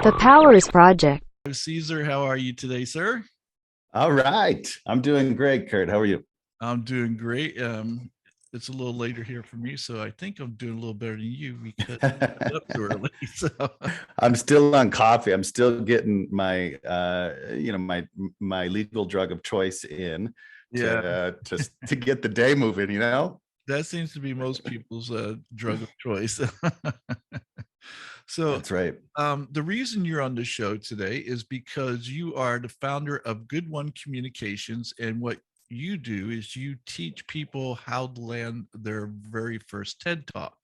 The Powers Project. Cesar, how are you today, sir? All right. I'm doing great, Kurt. How are you? I'm doing great. It's a little later here for me, so I think I'm doing a little better than you because I'm up too early. So I'm still on coffee. I'm still getting my my legal drug of choice in yeah, to get the day moving. that seems to be most people's drug of choice. So That's right. the reason you're on the show today is because you are the founder of Good One Communications, and what you do is you teach people how to land their very first TED Talk.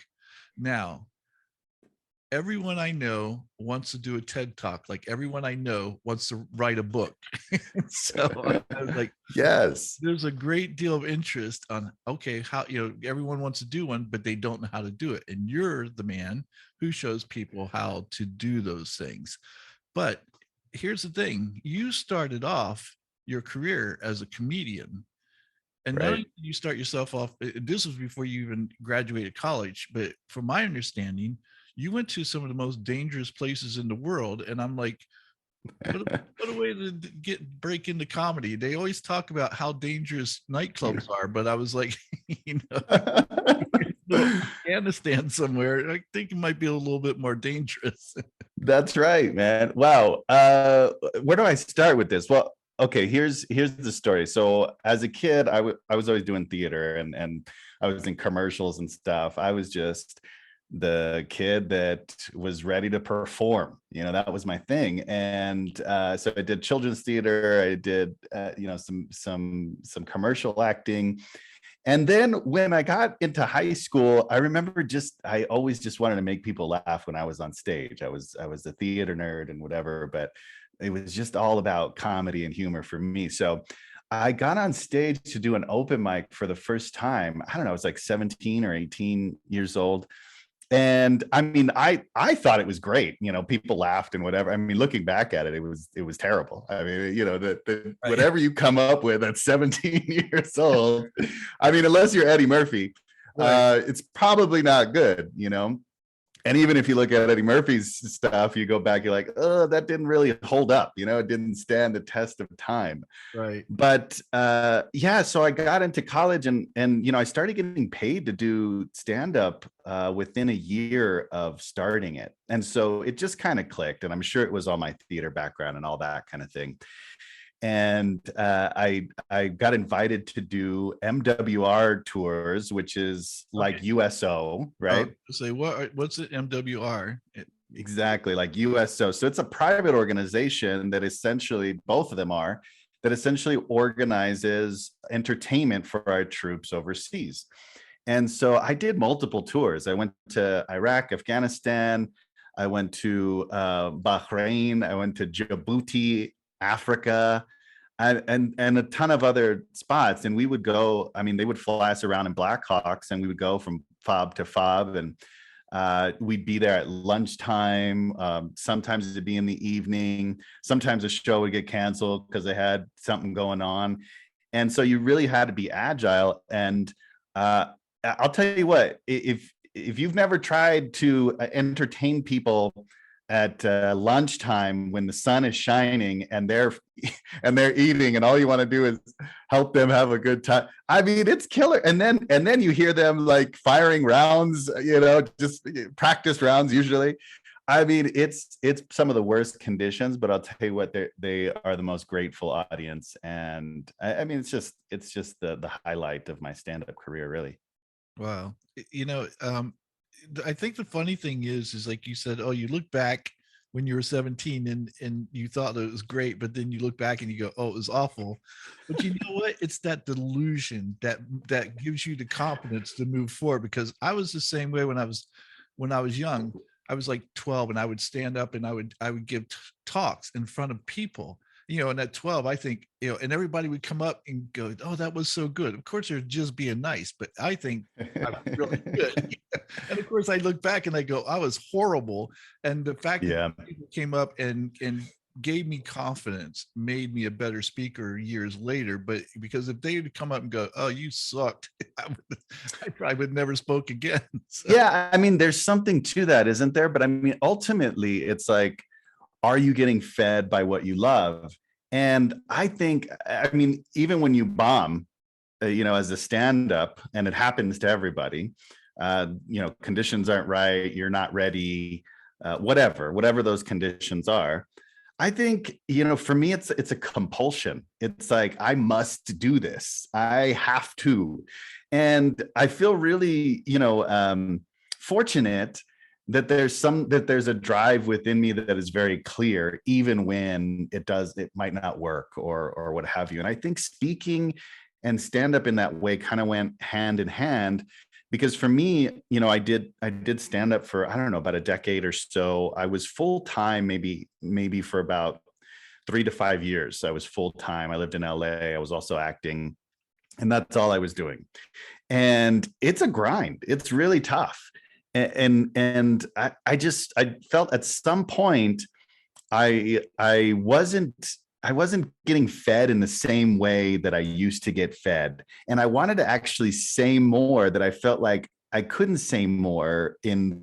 Now, everyone I know wants to do a TED Talk. Like everyone I know wants to write a book. So I was like, Yes. there's a great deal of interest on, okay, how, everyone wants to do one, but they don't know how to do it. And you're the man who shows people how to do those things. But here's the thing, you started off your career as a comedian. And not only Right. did you start yourself off, this was before you even graduated college, but from my understanding, you went to some of the most dangerous places in the world. And I'm like, what a way to break into comedy. They always talk about how dangerous nightclubs are, but I was like, Afghanistan somewhere, I think it might be a little bit more dangerous. That's right, man. Wow. Where do I start with this? Well, okay, here's the story. So as a kid, I was always doing theater and I was in commercials and stuff. I was just the kid that was ready to perform. That was my thing. And so I did children's theater. I did some commercial acting. And then when I got into high school, I remember I always just wanted to make people laugh when I was on stage. I was a theater nerd and whatever, but it was just all about comedy and humor for me. So I got on stage to do an open mic for the first time. I don't know, I was like 17 or 18 years old. And I mean, I thought it was great. People laughed and whatever. I mean, looking back at it, it was terrible. I mean, whatever you come up with at 17 years old, I mean, unless you're Eddie Murphy, Right. it's probably not good. And even if you look at Eddie Murphy's stuff, you go back, you're like, oh, that didn't really hold up. It didn't stand the test of time. Right. But yeah, so I got into college and I started getting paid to do stand-up within a year of starting it. And so it just kind of clicked. And I'm sure it was all my theater background and all that kind of thing. And I got invited to do MWR tours, which is like Okay. USO, right? Say what's it? MWR. Exactly, like USO. So it's a private organization that essentially, both of them are, that essentially organizes entertainment for our troops overseas. And so I did multiple tours. I went to Iraq, Afghanistan. I went to Bahrain. I went to Djibouti, Africa, and a ton of other spots. And we would go, I mean, they would fly us around in Blackhawks and we would go from fob to fob. And we'd be there at lunchtime. Sometimes it'd be in the evening. Sometimes a show would get canceled because they had something going on. And so you really had to be agile. And I'll tell you what, if you've never tried to entertain people at lunchtime when the sun is shining and they're eating and all you want to do is help them have a good time, I mean, it's killer. And then you hear them like firing rounds, just practice rounds usually. I mean, it's some of the worst conditions, but I'll tell you what, they are the most grateful audience. And I mean, it's just the highlight of my stand-up career, really. Wow. I think the funny thing is like you said, oh, you look back when you were 17 and you thought that it was great, but then you look back and you go, oh, it was awful. But you know what? It's that delusion that gives you the confidence to move forward. Because I was the same way when I was young. I was like 12 and I would stand up and I would give talks in front of people. And at 12, I think, and everybody would come up and go, oh, that was so good. Of course, they're just being nice, but I think I was really good. And of course, I look back and I go, I was horrible. And the fact that Yeah. people came up and gave me confidence made me a better speaker years later. But because if they would come up and go, oh, you sucked, I probably would never spoke again. So, Yeah, I mean, there's something to that, isn't there? But I mean, ultimately, it's like are you getting fed by what you love? And I think, I mean, even when you bomb, as a stand-up, and it happens to everybody, conditions aren't right, you're not ready, whatever those conditions are. I think, for me, it's a compulsion. It's like, I must do this. I have to. And I feel really, fortunate that there's a drive within me that is very clear, even when it might not work or what have you. And I think speaking and stand up in that way kind of went hand in hand, because for me, I did stand up for, I don't know, about a decade or so. I was full time, maybe for about 3 to 5 years. I was full time. I lived in LA. I was also acting, and that's all I was doing. And it's a grind. It's really tough. And I felt at some point I wasn't getting fed in the same way that I used to get fed. And I wanted to actually say more, that I felt like I couldn't say more in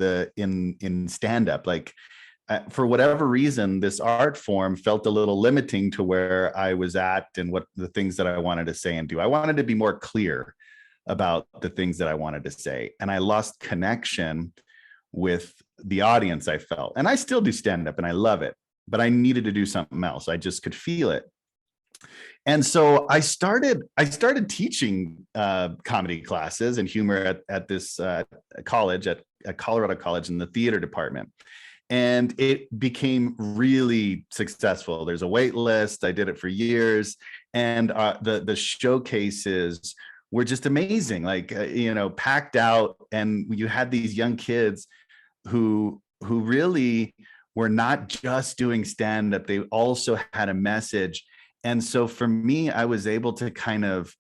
stand-up. Like, for whatever reason, this art form felt a little limiting to where I was at and what the things that I wanted to say and do. I wanted to be more clear about the things that I wanted to say. And I lost connection with the audience, I felt. And I still do stand-up and I love it, but I needed to do something else. I just could feel it. And so I started teaching comedy classes and humor at this college, at Colorado College, in the theater department. And it became really successful. There's a wait list. I did it for years. And the showcases were just amazing, like, packed out. And you had these young kids who really were not just doing stand-up. They also had a message. And so for me, I was able to kind of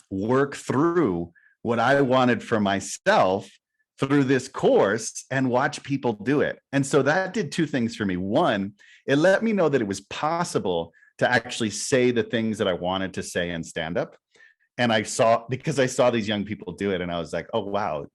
work through what I wanted for myself through this course and watch people do it. And so that did two things for me. One, it let me know that it was possible to actually say the things that I wanted to say in stand-up. And because I saw these young people do it, and I was like, oh, wow,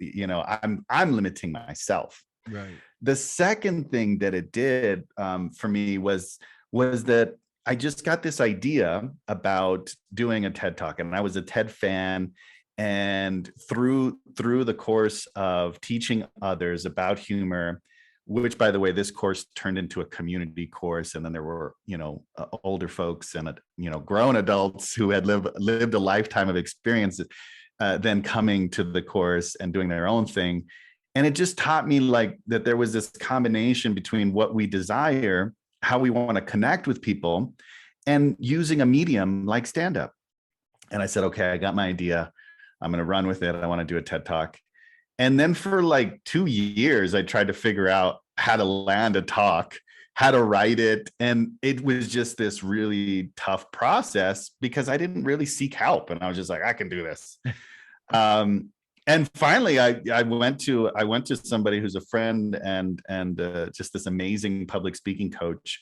I'm limiting myself. Right. The second thing that it did for me was that I just got this idea about doing a TED Talk, and I was a TED fan. And through the course of teaching others about humor, which, by the way, this course turned into a community course, and then there were, older folks and grown adults who had lived a lifetime of experiences, then coming to the course and doing their own thing. And it just taught me, like, that there was this combination between what we desire, how we want to connect with people, and using a medium like stand-up. And I said, okay, I got my idea. I'm going to run with it. I want to do a TED Talk. And then for like 2 years, I tried to figure out how to land a talk, how to write it. And it was just this really tough process because I didn't really seek help. And I was just like, I can do this. And finally, I went to somebody who's a friend and just this amazing public speaking coach.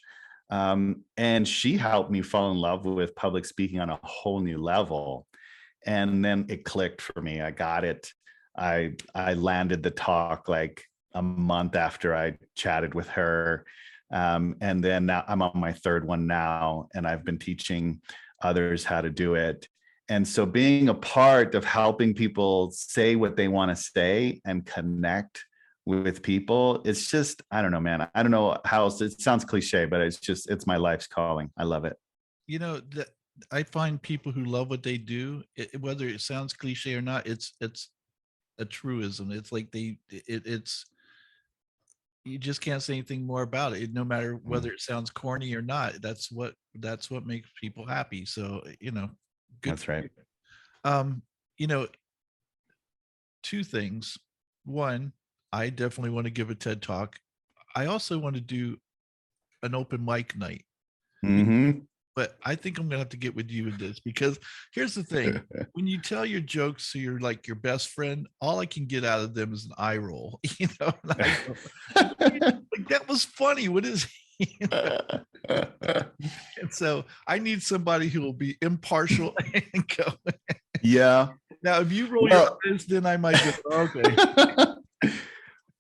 And she helped me fall in love with public speaking on a whole new level. And then it clicked for me. I got it. I landed the talk like a month after I chatted with her. And then now I'm on my third one now, and I've been teaching others how to do it. And so being a part of helping people say what they want to say and connect with people, it's just, I don't know, man. I don't know how else. It sounds cliche, but it's my life's calling. I love it. I find people who love what they do, whether it sounds cliche or not, it's a truism. It's like it's you just can't say anything more about it. No matter whether it sounds corny or not, that's what makes people happy. So good. That's right. Two things. One, I definitely want to give a TED Talk. I also want to do an open mic night. Mm-hmm. But I think I'm gonna have to get with you in this, because here's the thing: when you tell your jokes to your best friend, all I can get out of them is an eye roll. Like, that was funny. What is he? And so I need somebody who will be impartial and go. Yeah. Now, if you roll your eyes, then I might go, okay.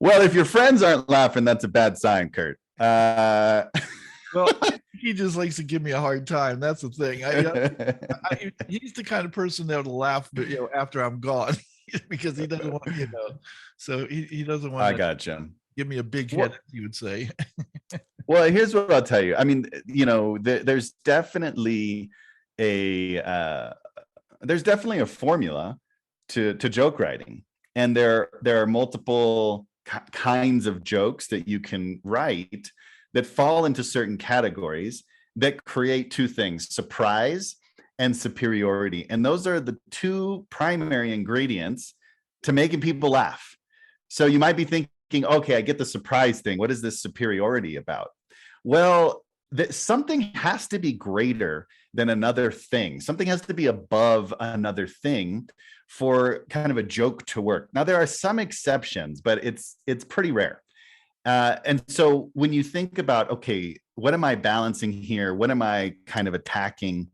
Well, if your friends aren't laughing, that's a bad sign, Kurt. Well, he just likes to give me a hard time. That's the thing. He's the kind of person that will laugh, but after I'm gone, because he doesn't want, so he doesn't want I to gotcha. give me a big head, Well, as you would say. well, here's what I'll tell you. I mean, there's definitely a formula to joke writing, and there are multiple kinds of jokes that you can write that fall into certain categories that create two things: surprise and superiority. And those are the two primary ingredients to making people laugh. So you might be thinking, okay, I get the surprise thing. What is this superiority about? Well, something has to be greater than another thing. Something has to be above another thing for kind of a joke to work. Now, there are some exceptions, but it's pretty rare. And so when you think about, okay, what am I balancing here? What am I kind of attacking?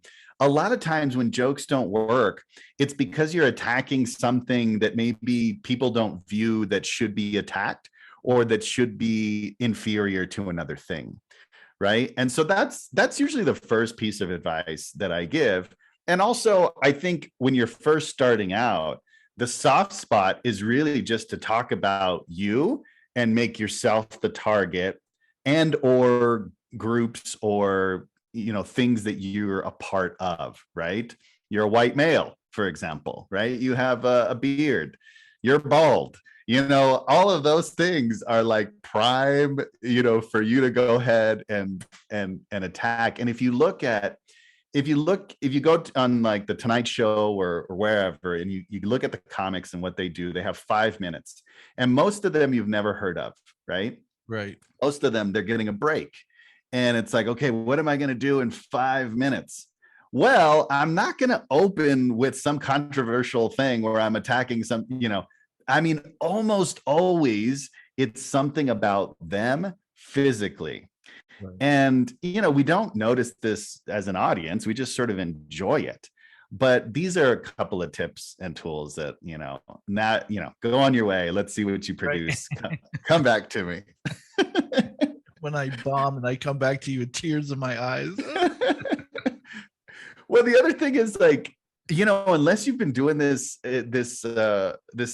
A lot of times when jokes don't work, it's because you're attacking something that maybe people don't view that should be attacked, or that should be inferior to another thing. Right. And so that's usually the first piece of advice that I give. And also, I think when you're first starting out, the soft spot is really just to talk about you and make yourself the target, and or groups, or things that you're a part of. Right. You're a white male, for example. Right. You have a beard. You're bald. All of those things are like prime, for you to go ahead and attack. And if you go on like the Tonight Show or wherever, and you look at the comics and what they do, they have 5 minutes, and most of them you've never heard of. Right. Right. Most of them, they're getting a break, and it's like, okay, what am I going to do in 5 minutes? Well, I'm not going to open with some controversial thing where I'm attacking some, I mean, almost always it's something about them physically. Right. And, we don't notice this as an audience. We just sort of enjoy it. But these are a couple of tips and tools that, go on your way. Let's see what you produce. Right. Come back to me. When I bomb and I come back to you with tears in my eyes. Well, the other thing is, like, unless you've been doing this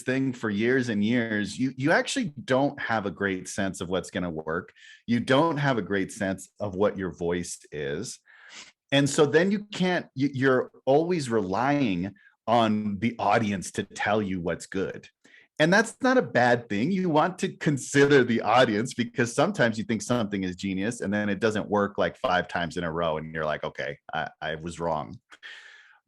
thing for years and years, you actually don't have a great sense of what's going to work. You don't have a great sense of what your voice is. And so then you're always relying on the audience to tell you what's good. And that's not a bad thing. You want to consider the audience, because sometimes you think something is genius and then it doesn't work like 5 times in a row. And you're like, okay, I was wrong.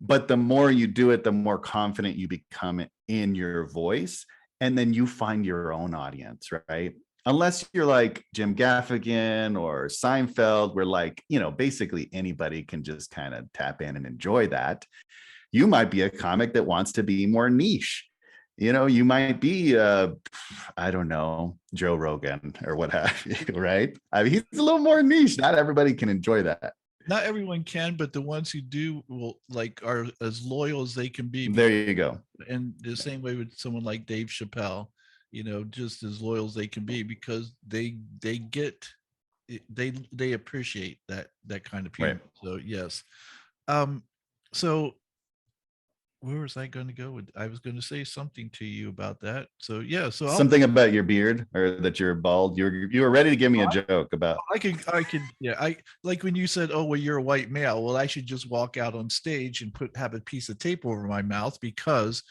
But the more you do it, the more confident you become in your voice. And then you find your own audience, right? Unless you're like Jim Gaffigan or Seinfeld, where, like, basically anybody can just kind of tap in and enjoy that. You might be a comic that wants to be more niche. You might be, I don't know, Joe Rogan or what have you, right? I mean, he's a little more niche. Not everybody can enjoy that. Not everyone can, but the ones who do are as loyal as they can be. There you go. And the same way with someone like Dave Chappelle, just as loyal as they can be, because they appreciate that kind of humor. Right. So yes. So where was I going to go with? I was going to say something to you about that. So yeah. So something about your beard, or that you're bald. You were ready to give me a joke about. I could. Yeah. I like when you said, "Oh, well, you're a white male." Well, I should just walk out on stage and have a piece of tape over my mouth, because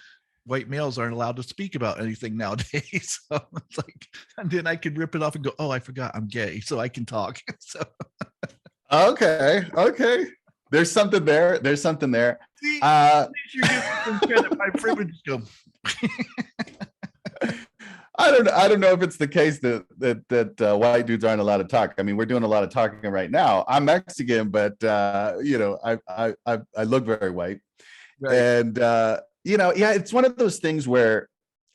white males aren't allowed to speak about anything nowadays. So it's like, and then I could rip it off and go, "Oh, I forgot I'm gay, so I can talk." So okay. There's something there. See, you're giving some credit. My privilege go. I don't know if it's the case that white dudes aren't allowed to talk. I mean, we're doing a lot of talking right now. I'm Mexican, but I look very white, right. And yeah, it's one of those things where,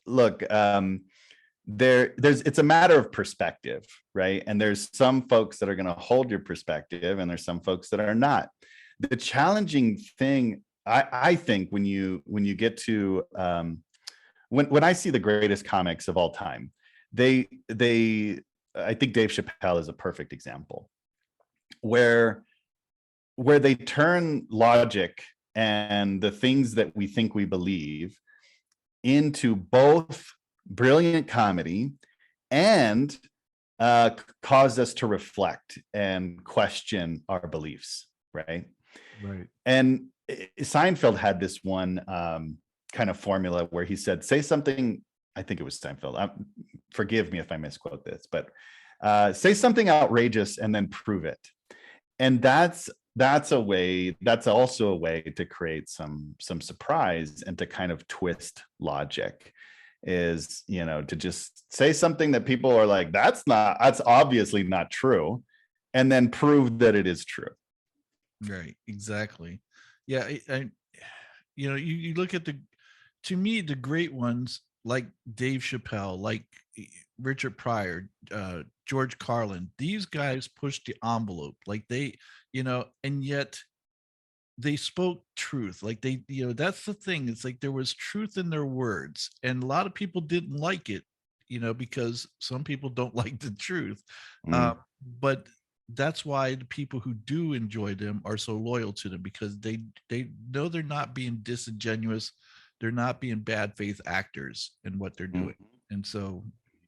look, it's a matter of perspective, right? And there's some folks that are going to hold your perspective, and there's some folks that are not. The challenging thing, I think, when you get to when I see the greatest comics of all time, I think Dave Chappelle is a perfect example. where they turn logic and the things that we think we believe into both brilliant comedy and cause us to reflect and question our beliefs, right? Right. And Seinfeld had this one kind of formula where he said, say something, I think it was Seinfeld, forgive me if I misquote this, but say something outrageous and then prove it. And that's also a way to create some surprise and to kind of twist logic, is, you know, to just say something that people are like, that's obviously not true, and then prove that it is true. Right. Exactly. Yeah. You know, you look at to me, the great ones like Dave Chappelle, like Richard Pryor, George Carlin, these guys pushed the envelope. Like they, you know, and yet they spoke truth. Like they, you know, that's the thing. It's like there was truth in their words, and a lot of people didn't like it, you know, because some people don't like the truth. Uh, Mm. but that's why the people who do enjoy them are so loyal to them, because they know they're not being disingenuous, they're not being bad faith actors in what they're Mm. doing. And so,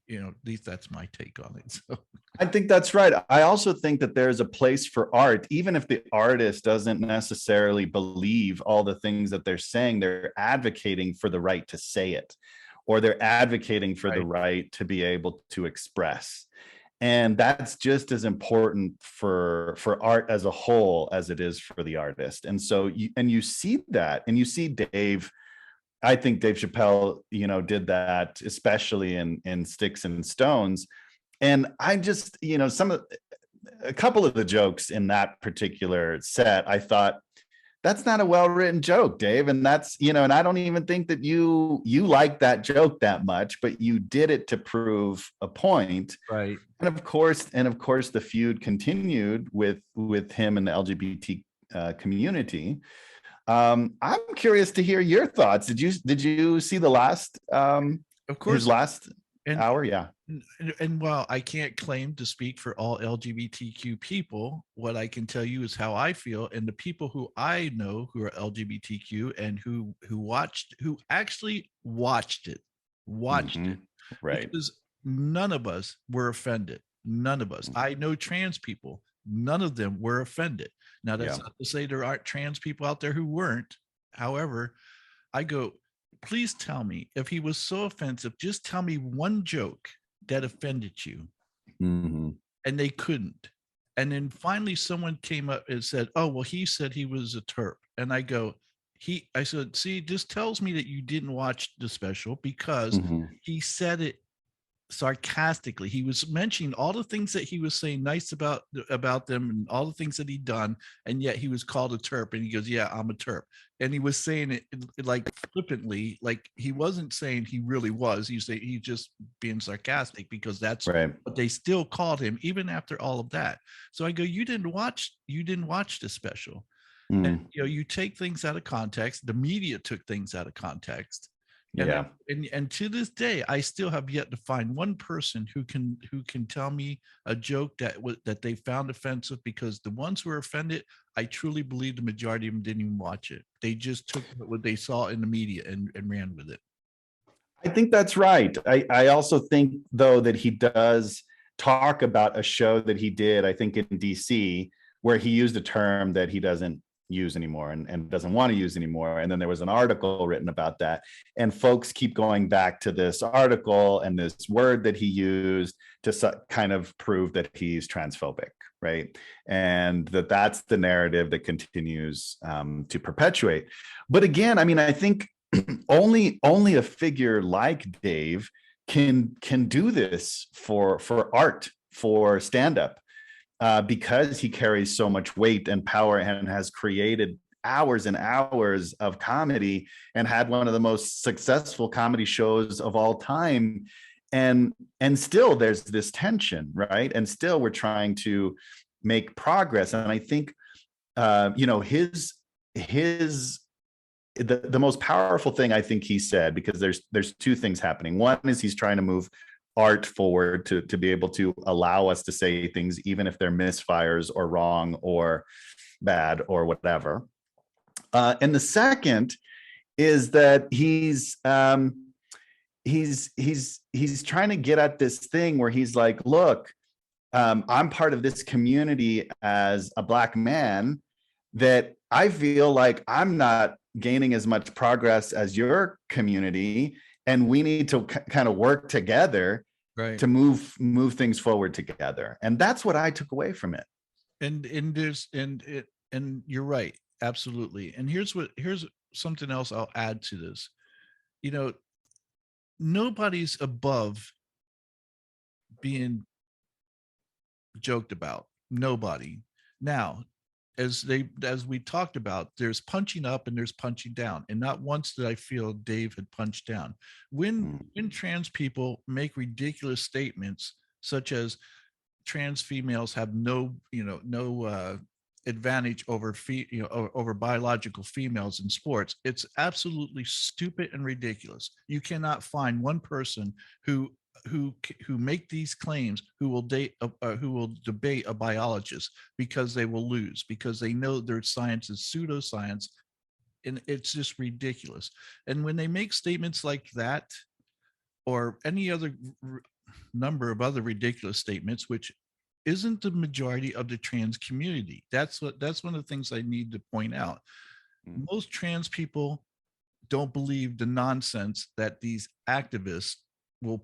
you know, at least that's my take on it. So I think that's right. I also think that there's a place for art, even if the artist doesn't necessarily believe all the things that they're saying. They're advocating for the right to say it, or they're advocating for the right. right to be able to express. And that's just as important for art as a whole as it is for the artist. And so you see that, and you see Dave. I think Dave Chappelle, you know, did that, especially in Sticks and Stones. And I just, you know, a couple of the jokes in that particular set, I thought, that's not a well-written joke, Dave. And that's, you know, and I don't even think that you like that joke that much, but you did it to prove a point. Right. And of course, the feud continued with him and the LGBT community. I'm curious to hear your thoughts. Did you see the last Of his course. last And hour? Yeah. and while I can't claim to speak for all LGBTQ people, what I can tell you is how I feel, and the people who I know who are LGBTQ and who actually watched it, Hmm. Right. because none of us were offended. None of us. I know trans people. None of them were offended. Now, that's Yeah. not to say there aren't trans people out there who weren't. However, I go, please tell me, if he was so offensive, just tell me one joke that offended you. Hmm. And they couldn't. And then finally someone came up and said, oh, well, he said he was a TERP. And I go, I said, see, this tells me that you didn't watch the special, because Hmm. he said it sarcastically. He was mentioning all the things that he was saying nice about them and all the things that he'd done, and yet he was called a TERP. And he goes, yeah, I'm a TERP. And he was saying it like flippantly, like he wasn't saying he really was. He's just being sarcastic, because that's Right. what they still called him even after all of that. So I go, you didn't watch the special. And Mm. you know, you take things out of context. The media took things out of context. Yeah. And to this day, I still have yet to find one person who can tell me a joke that they found offensive, because the ones who were offended, I truly believe the majority of them didn't even watch it. They just took what they saw in the media and ran with it. I think that's right. I also think, though, that he does talk about a show that he did, I think in DC, where he used a term that he doesn't use anymore and doesn't want to use anymore. And then there was an article written about that. And folks keep going back to this article and this word that he used to kind of prove that he's transphobic, right? And that's the narrative that continues to perpetuate. But again, I mean, I think only a figure like Dave can do this for art, for stand-up, because he carries so much weight and power and has created hours and hours of comedy and had one of the most successful comedy shows of all time. And still there's this tension, right? And still we're trying to make progress. And I think you know, his the most powerful thing I think he said, because there's two things happening. One is he's trying to move art forward to be able to allow us to say things, even if they're misfires or wrong or bad or whatever. And the second is that he's trying to get at this thing where he's like, look, I'm part of this community as a Black man, that I feel like I'm not gaining as much progress as your community, and we need to kind of work together to move things forward together. And that's what I took away from it. And you're right, absolutely. And here's something else I'll add to this. You know, nobody's above being joked about. Nobody. Now, as we talked about, there's punching up and there's punching down, and not once did I feel Dave had punched down. When trans people make ridiculous statements such as trans females have no advantage over over biological females in sports, it's absolutely stupid and ridiculous. You cannot find one person who make these claims who will debate a biologist, because they will lose, because they know their science is pseudoscience, and it's just ridiculous. And when they make statements like that, or any other number of other ridiculous statements, which isn't the majority of the trans community, that's one of the things I need to point out. Most trans people don't believe the nonsense that these activists will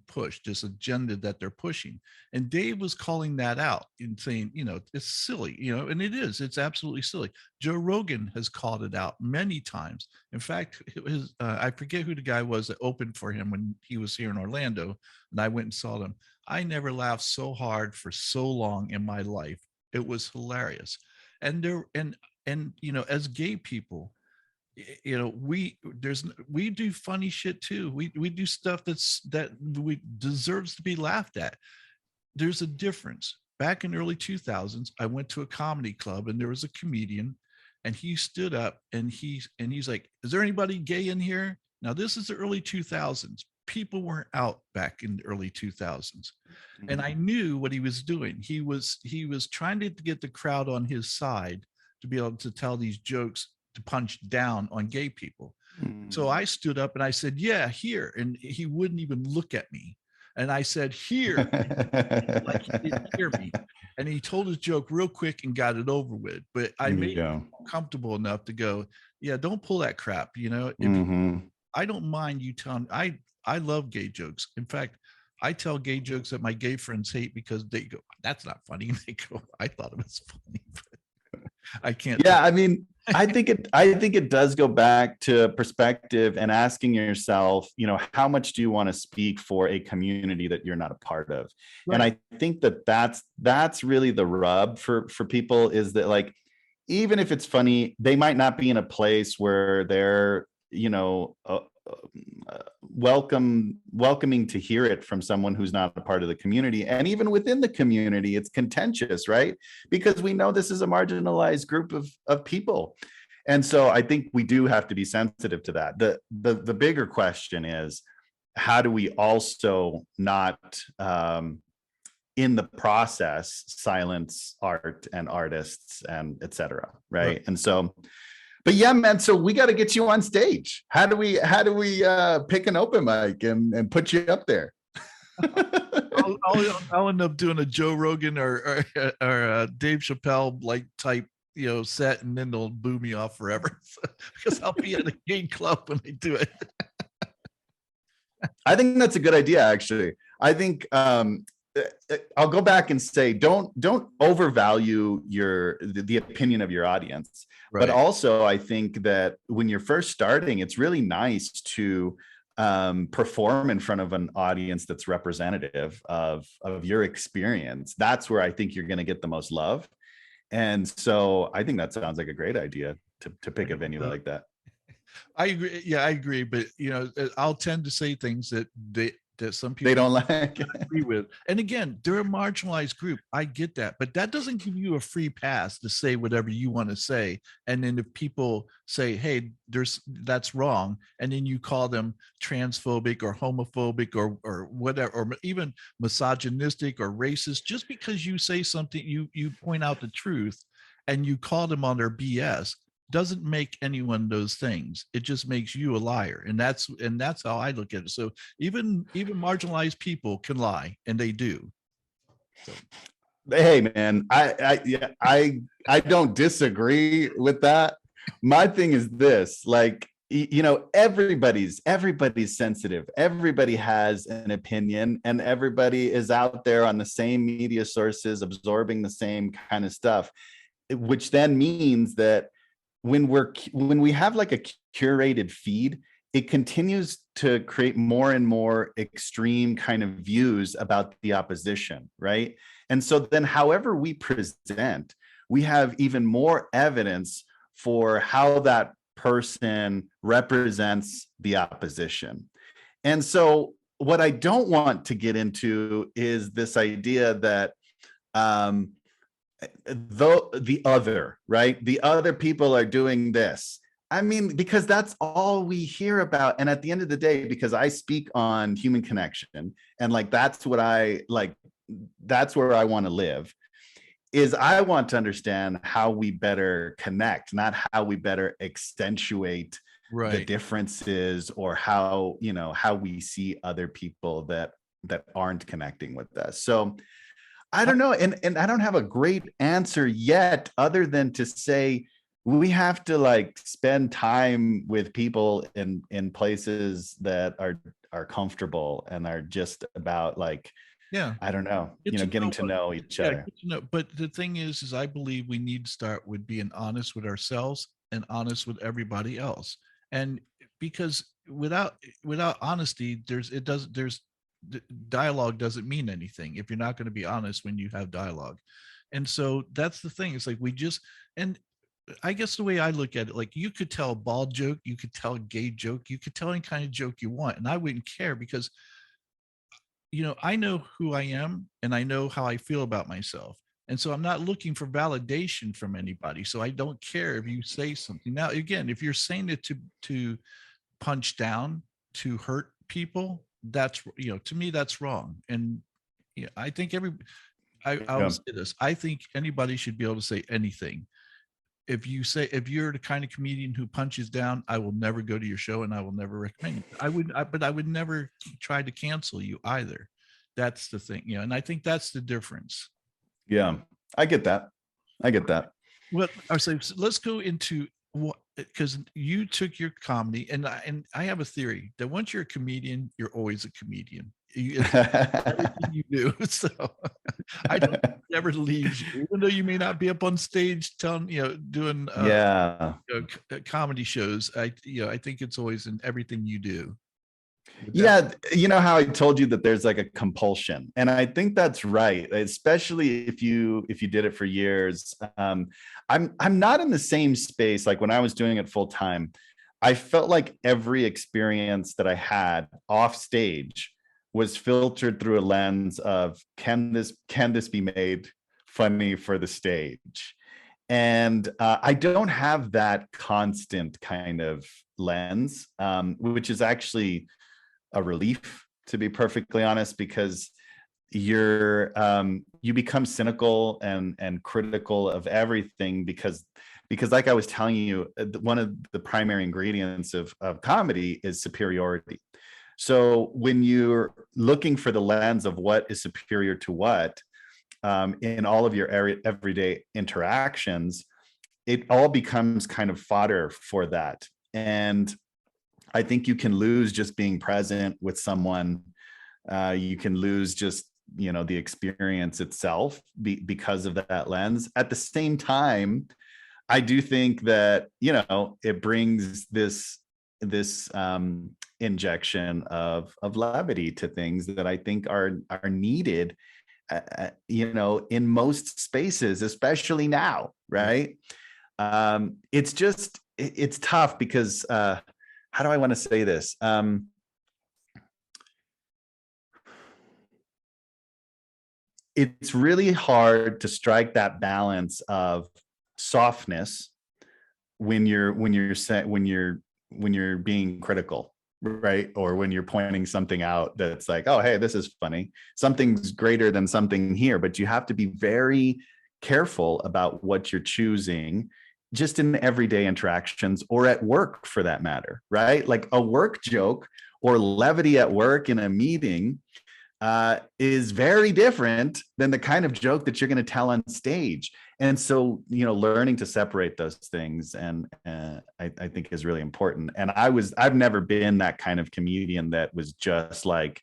push, this agenda that they're pushing. And Dave was calling that out and saying, it's silly, and it's absolutely silly. Joe Rogan has called it out many times. In fact, I forget who the guy was that opened for him when he was here in Orlando, and I went and saw them. I never laughed so hard for so long in my life. It was hilarious. And as gay people, we do funny shit too. We do stuff that we deserves to be laughed at. There's a difference. Back in the early 2000s, I went to a comedy club, and there was a comedian, and he stood up and he's like, "Is there anybody gay in here?" Now, this is the early 2000s. People weren't out back in the early 2000s. And I knew what he was doing. He was trying to get the crowd on his side to be able to tell these jokes, to punch down on gay people. So I stood up and I said, "Yeah, here." And he wouldn't even look at me. And I said, "Here," like he didn't hear me. And he told his joke real quick and got it over with. But I made him comfortable enough to go, "Yeah, don't pull that crap." I don't mind you telling. I love gay jokes. In fact, I tell gay jokes that my gay friends hate, because they go, "That's not funny." And they go, "I thought it was funny." But I can't. Yeah, I mean, I think it does go back to perspective and asking yourself, how much do you want to speak for a community that you're not a part of? Right. And I think that's really the rub for people, is that, like, even if it's funny, they might not be in a place where they're, welcoming to hear it from someone who's not a part of the community. And even within the community, it's contentious, right? Because we know this is a marginalized group of people. And so I think we do have to be sensitive to that. The bigger question is, how do we also not in the process silence art and artists and etc., right? And so, but yeah, man, so we got to get you on stage. How do we pick an open mic and put you up there? I'll end up doing a Joe Rogan or Dave Chappelle like type set, and then they'll boo me off forever, because I'll be at a gay club when they do it. I think that's a good idea, actually. I think I'll go back and say, don't overvalue the opinion of your audience. Right. But also, I think that when you're first starting, it's really nice to perform in front of an audience that's representative of your experience. That's where I think you're going to get the most love. And so I think that sounds like a great idea to pick a venue like that. I agree. Yeah, I agree. But I'll tend to say things that that some They people don't like. agree with. And again, they're a marginalized group. I get that, but that doesn't give you a free pass to say whatever you want to say. And then if people say, "Hey, that's wrong," and then you call them transphobic or homophobic or whatever, or even misogynistic or racist, just because you say something, you point out the truth, and you call them on their BS, doesn't make anyone those things. It just makes you a liar, and that's how I look at it. So even marginalized people can lie, and they do. So Hey man, yeah, I don't disagree with that. My thing is this, like, you know, everybody's sensitive. Everybody has an opinion, and everybody is out there on the same media sources absorbing the same kind of stuff, which then means that when we have like a curated feed, it continues to create more and more extreme kind of views about the opposition, right? And so then however we present, we have even more evidence for how that person represents the opposition. And so what I don't want to get into is this idea that um, the other, right? The other people are doing this. I mean, because that's all we hear about. And at the end of the day, because I speak on human connection and like that's what I like, that's where I want to live, is I want to understand how we better connect, not how we better accentuate the right. differences or how, you know, how we see other people that aren't connecting with us. So I don't know. And I don't have a great answer yet, other than to say we have to like spend time with people in places that are comfortable and are just about like, Yeah. I don't know, Get you know, to getting know to what, know each yeah, other. get to know. But the thing is I believe we need to start with being honest with ourselves and honest with everybody else. And because without honesty, there's dialogue doesn't mean anything if you're not going to be honest when you have dialogue. And so that's the thing. It's like we just, and I guess the way I look at it, like you could tell a bald joke, you could tell a gay joke, you could tell any kind of joke you want, and I wouldn't care because I know who I am and I know how I feel about myself. And so I'm not looking for validation from anybody. So I don't care if you say something. Now, again, if you're saying it to punch down, to hurt people, that's, to me, that's wrong. And I think I will Yeah. say this. I think anybody should be able to say anything. If you're the kind of comedian who punches down, I will never go to your show and I will never recommend you. But I would never try to cancel you either. That's the thing, and I think that's the difference. Yeah. I get that. I get that. Well, I say, so let's go into what, because you took your comedy, and I have a theory that once you're a comedian, you're always a comedian. It's everything you do. So I don't think it ever leaves you, even though you may not be up on stage telling, doing Yeah. comedy shows. I think it's always in everything you do. Would that? Yeah, you know how I told you that there's like a compulsion, and I think that's right, especially if you did it for years. I'm not in the same space like when I was doing it full time. I felt like every experience that I had off stage was filtered through a lens of can this be made funny for the stage? And I don't have that constant kind of lens, which is actually a relief, to be perfectly honest, because you become cynical and critical of everything because like I was telling you, one of the primary ingredients of comedy is superiority. So when you're looking for the lens of what is superior to what, in all of your everyday interactions, it all becomes kind of fodder for that. And I think you can lose just being present with someone. You can lose just the experience itself because of that lens. At the same time, I do think that it brings this injection of levity to things that I think are needed. In most spaces, especially now, right? It's tough because how do I want to say this? it's really hard to strike that balance of softness when you're being critical, right? Or when you're pointing something out that's like, oh, hey, this is funny. Something's greater than something here, but you have to be very careful about what you're choosing just in everyday interactions or at work for that matter, right? Like a work joke or levity at work in a meeting is very different than the kind of joke that you're going to tell on stage. And so, learning to separate those things, and I think is really important. And I've never been that kind of comedian that was just like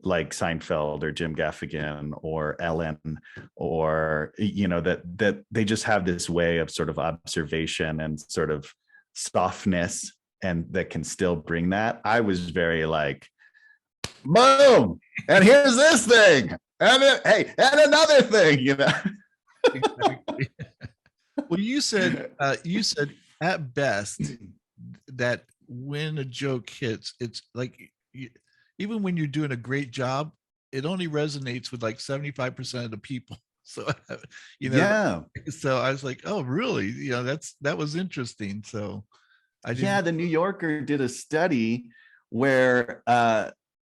Seinfeld or Jim Gaffigan or Ellen, or, that they just have this way of sort of observation and sort of softness, and that can still bring that. I was very like, boom, and here's this thing, and then, hey, and another thing, Exactly. Well, you said at best that when a joke hits, it's like even when you're doing a great job, it only resonates with like 75% of the people. So Yeah. so I was like, oh, really? That was interesting. So I didn't. Yeah, the New Yorker did a study where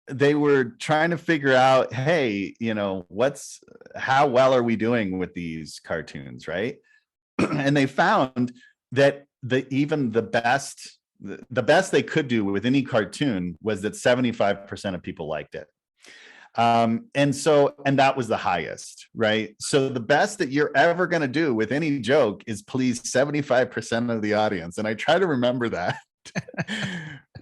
they were trying to figure out, hey, how well are we doing with these cartoons, right? And they found that even the best they could do with any cartoon was that 75% of people liked it. And that was the highest, right? So the best that you're ever going to do with any joke is please 75% of the audience. And I try to remember that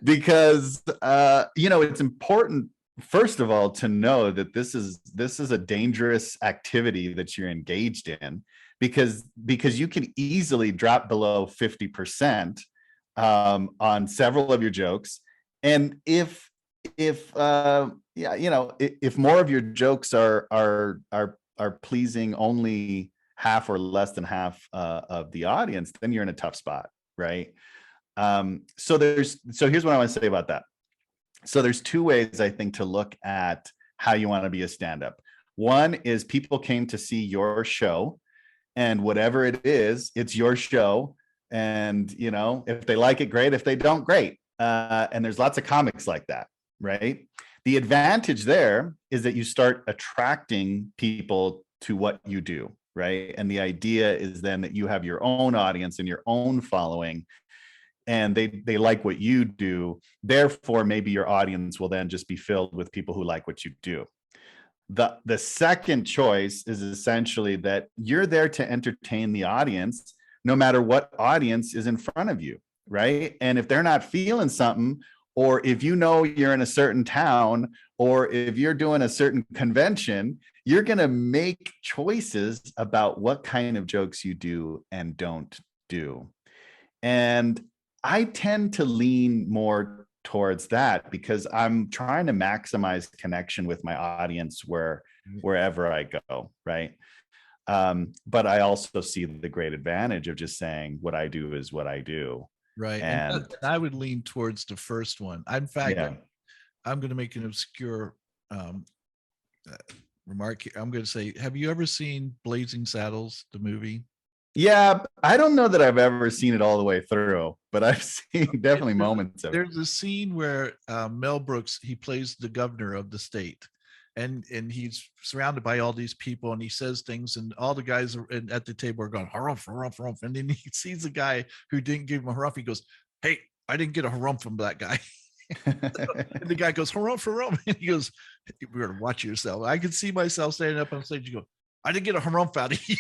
because, it's important, first of all, to know that this is a dangerous activity that you're engaged in, because you can easily drop below 50% on several of your jokes. And if more of your jokes are pleasing only half or less than half of the audience, then you're in a tough spot, right? So here's what I want to say about that. So there's two ways, I think, to look at how you want to be a stand-up. One is people came to see your show, and whatever it is, it's your show. And, if they like it, great. If they don't, great. And there's lots of comics like that, right? The advantage there is that you start attracting people to what you do, right? And the idea is then that you have your own audience and your own following, and they like what you do. Therefore, maybe your audience will then just be filled with people who like what you do. The second choice is essentially that you're there to entertain the audience, no matter what audience is in front of you, right? And if they're not feeling something, or if you're in a certain town, or if you're doing a certain convention, you're going to make choices about what kind of jokes you do and don't do. And I tend to lean more towards that because I'm trying to maximize connection with my audience wherever I go, right? But I also see the great advantage of just saying what I do is what I do. Right. And I would lean towards the first one. In fact, yeah. I'm going to make an obscure remark here. I'm going to say, have you ever seen Blazing Saddles, the movie? Yeah, I don't know that I've ever seen it all the way through, but I've seen definitely moments of it. There's a scene where Mel Brooks, he plays the governor of the state, and he's surrounded by all these people, and he says things, and all the guys at the table are going harumph, harumph, harumph, and then he sees a guy who didn't give him a harumph. He goes, "Hey, I didn't get a harumph from that guy." And the guy goes harumph, harumph, and he goes, "We're gonna watch yourself." I can see myself standing up on stage. You go, "I didn't get a harumph out of you."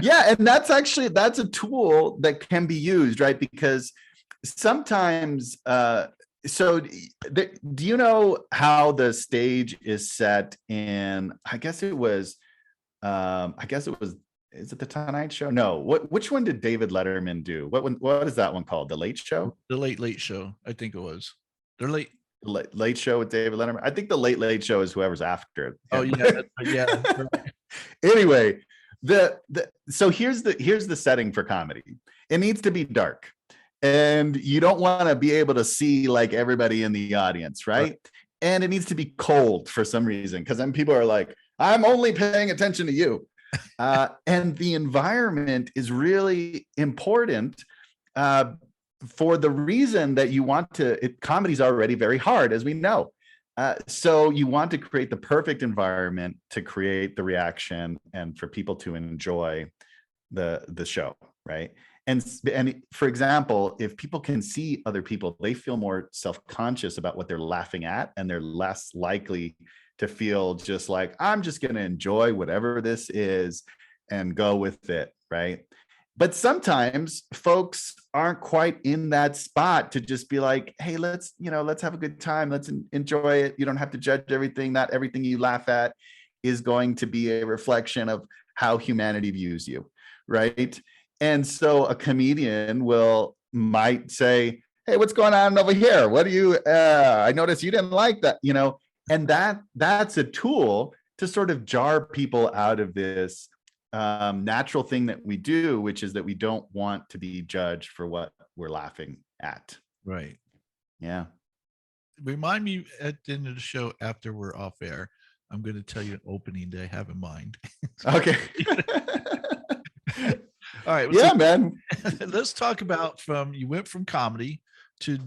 Yeah, and that's a tool that can be used, right? Because sometimes do you know how the stage is set in, I guess it was is it the Tonight Show? No, which one did David Letterman do? What is that one called? The Late Show? The Late Show, I think it was. They're Late Show with David Letterman. I think the Late Show is whoever's after it. Oh yeah, yeah. Anyway, so here's the setting for comedy. It needs to be dark, and you don't want to be able to see like everybody in the audience, right? and it needs to be cold for some reason, because then people are like, I'm only paying attention to you. And the environment is really important, for the reason that you want to, comedy's already very hard, as we know. So you want to create the perfect environment to create the reaction and for people to enjoy the show, right? And for example, if people can see other people, they feel more self-conscious about what they're laughing at, and they're less likely to feel just like, I'm just going to enjoy whatever this is and go with it, right? But sometimes folks aren't quite in that spot to just be like, hey, let's have a good time, let's enjoy it. You don't have to judge everything. Not everything you laugh at is going to be a reflection of how humanity views you, right? And so a comedian might say, hey, what's going on over here? What do you, I noticed you didn't like that, and that's a tool to sort of jar people out of this natural thing that we do, which is that we don't want to be judged for what we're laughing at. Right. Yeah. Remind me at the end of the show after we're off air. I'm going to tell you an opening that I have in mind. Okay. All right. Yeah, man. Let's talk about you went from comedy to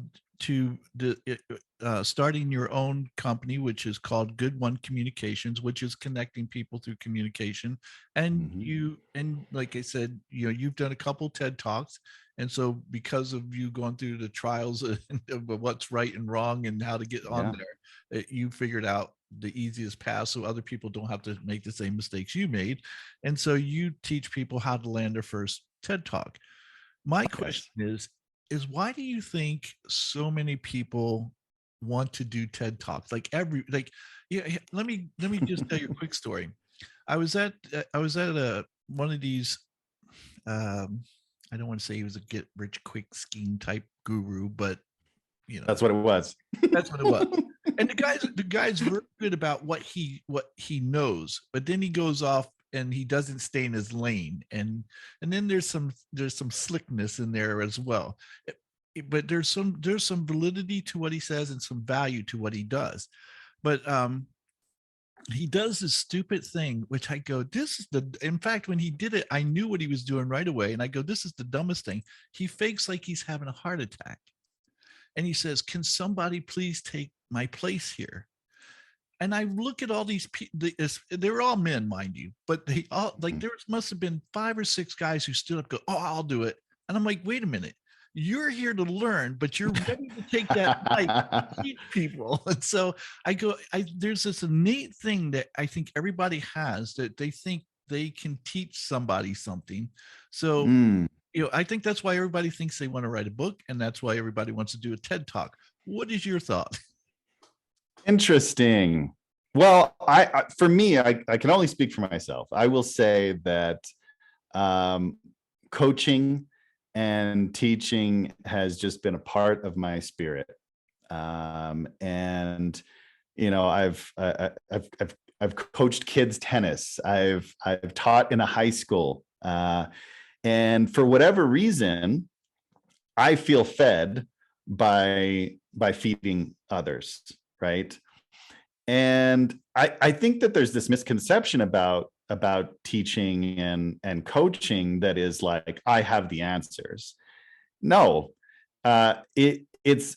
starting your own company, which is called Good One Communications, which is connecting people through communication. And and like I said, you've done a couple TED Talks. And so because of you going through the trials of what's right and wrong and how to get on there, you figured out the easiest path so other people don't have to make the same mistakes you made. And so you teach people how to land their first TED Talk. My question is why do you think so many people want to do TED Talks? Let me just tell you a quick story. I was at one of these I don't want to say he was a get rich quick scheme type guru, but that's what it was. That's what it was. And the guy's very good about what he knows, but then he goes off and he doesn't stay in his lane. And then there's some slickness in there as well. But there's some validity to what he says and some value to what he does. But he does this stupid thing, which I go, in fact, when he did it, I knew what he was doing right away. And I go, this is the dumbest thing. He fakes like he's having a heart attack. And he says, can somebody please take my place here? And I look at all these people, they're all men, mind you, but they all there must have been 5 or 6 guys who stood up, go, oh, I'll do it. And I'm like, wait a minute. You're here to learn, but you're ready to take that mic and teach people. And so I go, there's this innate thing that I think everybody has, that they think they can teach somebody something. So, I think that's why everybody thinks they want to write a book, and that's why everybody wants to do a TED Talk. What is your thought? Interesting. Well, for me, I can only speak for myself. I will say that coaching and teaching has just been a part of my spirit. And I've coached kids tennis. I've taught in a high school. And for whatever reason, I feel fed by feeding others, right? And I think that there's this misconception about teaching and coaching that is like, I have the answers. No, it's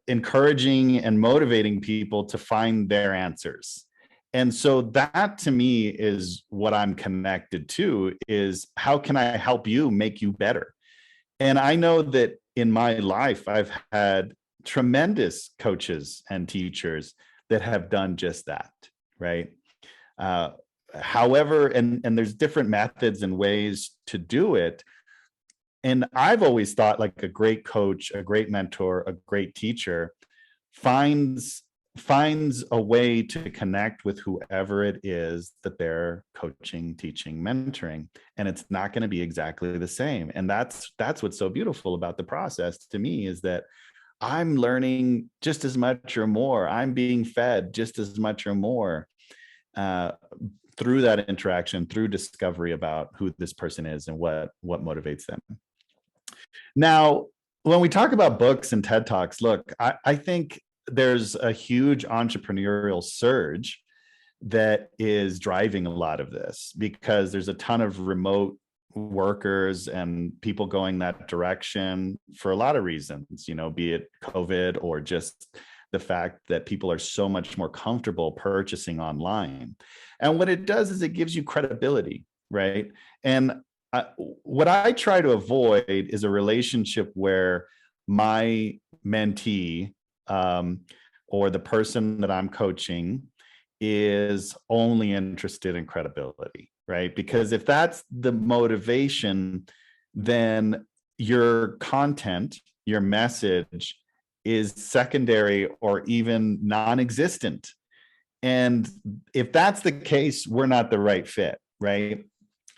encouraging and motivating people to find their answers. And so that to me is what I'm connected to, is how can I help you make you better? And I know that in my life, I've had tremendous coaches and teachers that have done just that, right? However, and there's different methods and ways to do it. And I've always thought like a great coach, a great mentor, a great teacher finds a way to connect with whoever it is that they're coaching, teaching, mentoring, and it's not going to be exactly the same. And that's what's so beautiful about the process to me, is that I'm learning just as much or more. I'm being fed just as much or more through that interaction, through discovery about who this person is and what motivates them. Now, when we talk about books and TED Talks, look, I think there's a huge entrepreneurial surge that is driving a lot of this, because there's a ton of remote workers and people going that direction for a lot of reasons, be it COVID or just the fact that people are so much more comfortable purchasing online. And what it does is it gives you credibility, right? And what I try to avoid is a relationship where my mentee, or the person that I'm coaching, is only interested in credibility, right? Because if that's the motivation, then your content, your message is secondary or even non-existent. And if that's the case, we're not the right fit, right?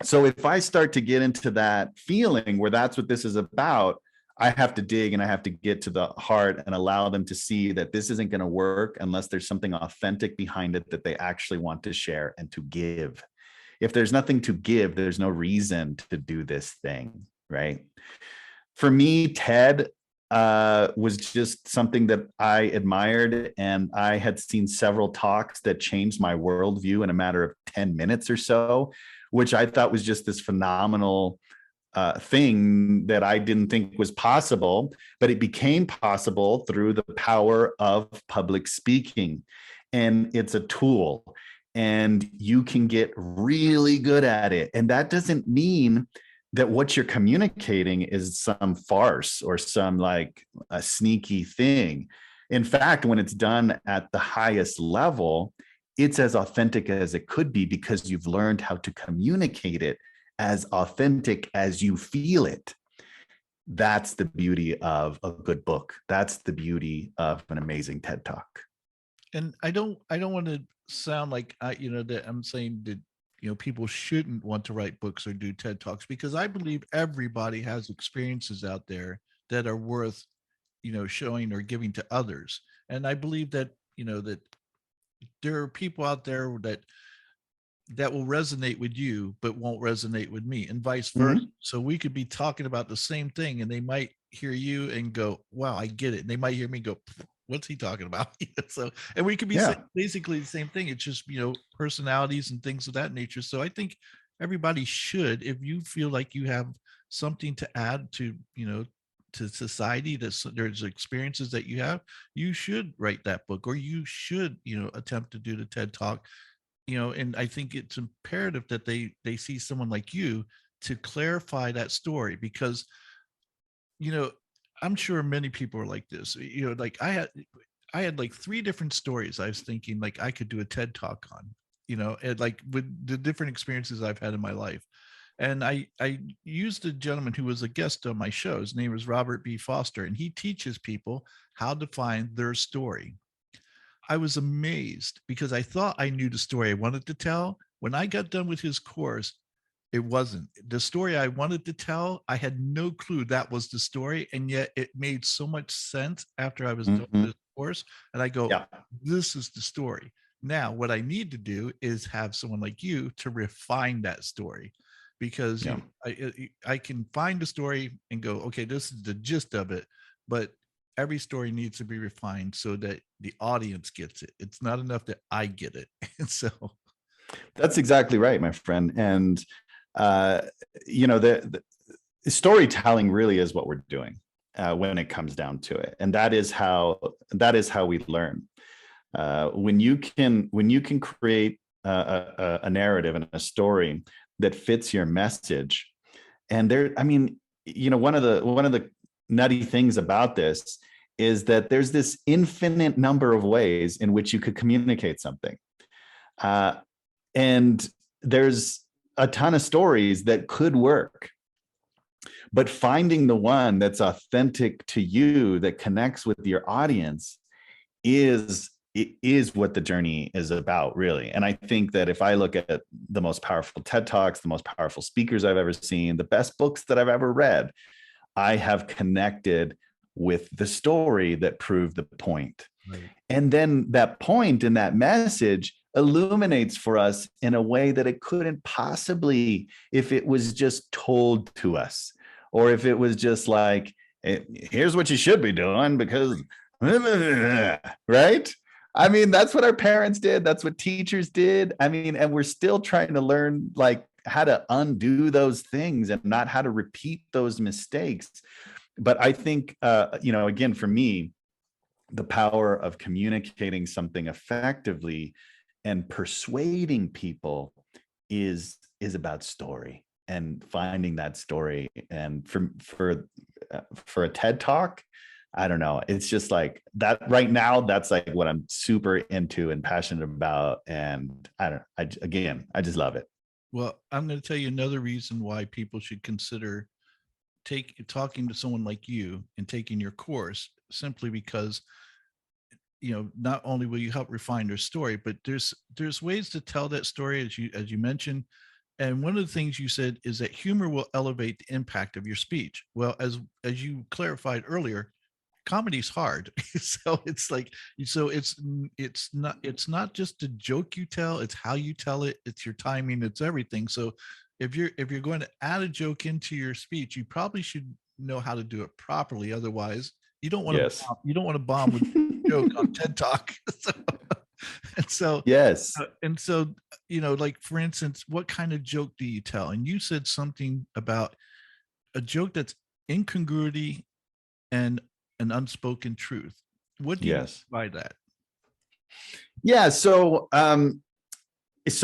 So if I start to get into that feeling where that's what this is about, I have to dig and I have to get to the heart and allow them to see that this isn't going to work unless there's something authentic behind it that they actually want to share and to give. If there's nothing to give, there's no reason to do this thing, right? For me, TED was just something that I admired, and I had seen several talks that changed my worldview in a matter of 10 minutes or so, which I thought was just this phenomenal thing that I didn't think was possible, but it became possible through the power of public speaking. And it's a tool, and you can get really good at it. And that doesn't mean that what you're communicating is some farce or some like a sneaky thing. In fact, when it's done at the highest level, it's as authentic as it could be, because you've learned how to communicate it as authentic as you feel it. That's the beauty of a good book. That's the beauty of an amazing TED Talk. And I don't want to sound like that I'm saying that people shouldn't want to write books or do TED Talks, because I believe everybody has experiences out there that are worth showing or giving to others. And I believe that that there are people out there that will resonate with you but won't resonate with me, and vice versa. Mhm. So we could be talking about the same thing and they might hear you and go, wow, I get it, and they might hear me go, what's he talking about? So, and we could be Yeah. basically the same thing. It's just personalities and things of that nature. So I think everybody should, if you feel like you have something to add to to society, that there's experiences that you should write that book, or you should attempt to do the TED Talk. And I think it's imperative that they see someone like you to clarify that story, because you know I'm sure many people are like this. Like I had like three different stories I was thinking like I could do a TED Talk on, and like with the different experiences I've had in my life. And I used a gentleman who was a guest on my show. His name is Robert B. Foster, and he teaches people how to find their story. I was amazed because I thought I knew the story I wanted to tell. When I got done with his course, it wasn't the story I wanted to tell. I had no clue that was the story. And yet it made so much sense after I was done with Mhm. this course. And I go, Yeah. this is the story. Now, what I need to do is have someone like you to refine that story, because Yeah. I can find the story and go, okay, this is the gist of it. But every story needs to be refined so that the audience gets it. It's not enough that I get it. And so, That's exactly right, my friend. And uh, the storytelling really is what we're doing when it comes down to it, and that is how we learn. When you can create a narrative and a story that fits your message, and there, I mean, one of the nutty things about this is that there's this infinite number of ways in which you could communicate something. Uh, and there's a ton of stories that could work, but finding the one that's authentic to you, that connects with your audience, is what the journey is about, really. And I think that if I look at the most powerful TED Talks, the most powerful speakers I've ever seen, the best books that I've ever read, I have connected with the story that proved the point. right. And then that point and that message illuminates for us in a way that it couldn't possibly if it was just told to us, or if it was just like, here's what you should be doing because right? I mean, that's what our parents did. That's what teachers did. I mean, and we're still trying to learn like how to undo those things and not how to repeat those mistakes. But I think, again, for me, the power of communicating something effectively and persuading people is about story and finding that story. And for a TED Talk, I don't know. It's just like that right now. That's like what I'm super into and passionate about. And I just love it. Well, I'm going to tell you another reason why people should consider talking to someone like you and taking your course, simply because not only will you help refine their story, but there's ways to tell that story, as you mentioned. And one of the things you said is that humor will elevate the impact of your speech. Well, as you clarified earlier, comedy's hard. So it's like, so it's not just a joke you tell, it's how you tell it, it's your timing, it's everything. So if you're going to add a joke into your speech, you probably should know how to do it properly. Otherwise, you don't want to Yes. you don't want to bomb with a joke on TED Talk. So, and so Yes. like, for instance, what kind of joke do you tell? And you said something about a joke that's incongruity and an unspoken truth. What do you mean Yes. by that? Yeah. So